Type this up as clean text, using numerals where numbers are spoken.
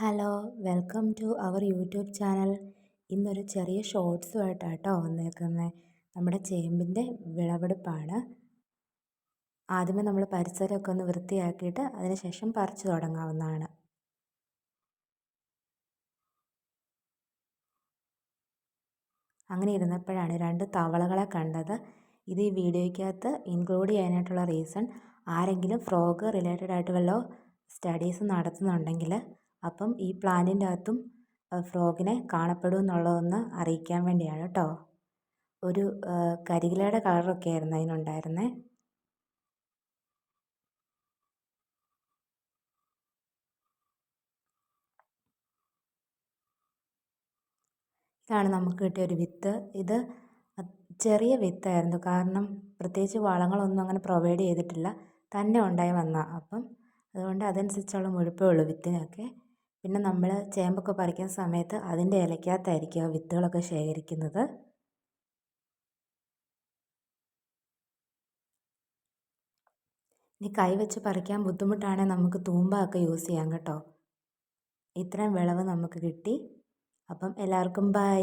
Hello, welcome to our YouTube channel. ഇന്നൊരു ചെറിയ ഷോർട്സുമായിട്ടാണ് കേട്ടോ വന്നേക്കുന്നത്. നമ്മുടെ ചേമ്പിൻ്റെ വിളവെടുപ്പാണ്. ആദ്യമേ നമ്മൾ പരിസരമൊക്കെ ഒന്ന് വൃത്തിയാക്കിയിട്ട് അതിനുശേഷം പറിച്ചു തുടങ്ങാവുന്നതാണ്. അങ്ങനെ ഇരുന്നപ്പോഴാണ് രണ്ട് തവളകളെ കണ്ടത്. ഇത് ഈ വീഡിയോയ്ക്കകത്ത് ഇൻക്ലൂഡ് ചെയ്യാനായിട്ടുള്ള റീസൺ, ആരെങ്കിലും ഫ്രോഗ് റിലേറ്റഡ് ആയിട്ട് വല്ല സ്റ്റഡീസ് നടത്തുന്നുണ്ടെങ്കിൽ അപ്പം ഈ പ്ലാന്റിൻ്റെ അകത്തും ഫ്രോഗിനെ കാണപ്പെടും എന്നുള്ളതൊന്ന് അറിയിക്കാൻ വേണ്ടിയാണ് കേട്ടോ. ഒരു കരികിലയുടെ കളറൊക്കെ ആയിരുന്നു അതിനുണ്ടായിരുന്നത്. ഇതാണ് നമുക്ക് കിട്ടിയ ഒരു വിത്ത്. ഇത് ചെറിയ വിത്തായിരുന്നു, കാരണം പ്രത്യേകിച്ച് വളങ്ങളൊന്നും അങ്ങനെ പ്രൊവൈഡ് ചെയ്തിട്ടില്ല, തന്നെ ഉണ്ടായി വന്ന. അപ്പം അതുകൊണ്ട് അതനുസരിച്ചുള്ള മുഴുപ്പേ ഉള്ളൂ വിത്തിനൊക്കെ. പിന്നെ നമ്മൾ ചേമ്പൊക്കെ പറിക്കുന്ന സമയത്ത് അതിൻ്റെ ഇലയ്ക്കകത്തായിരിക്കും ആ വിത്തുകളൊക്കെ ശേഖരിക്കുന്നത്. ഇനി കൈ വെച്ച് പറിക്കാൻ ബുദ്ധിമുട്ടാണെങ്കിൽ നമുക്ക് തൂമ്പ ഒക്കെ യൂസ് ചെയ്യാം കേട്ടോ. ഇത്രയും വിളവ് നമുക്ക് കിട്ടി. അപ്പം എല്ലാവർക്കും ബൈ.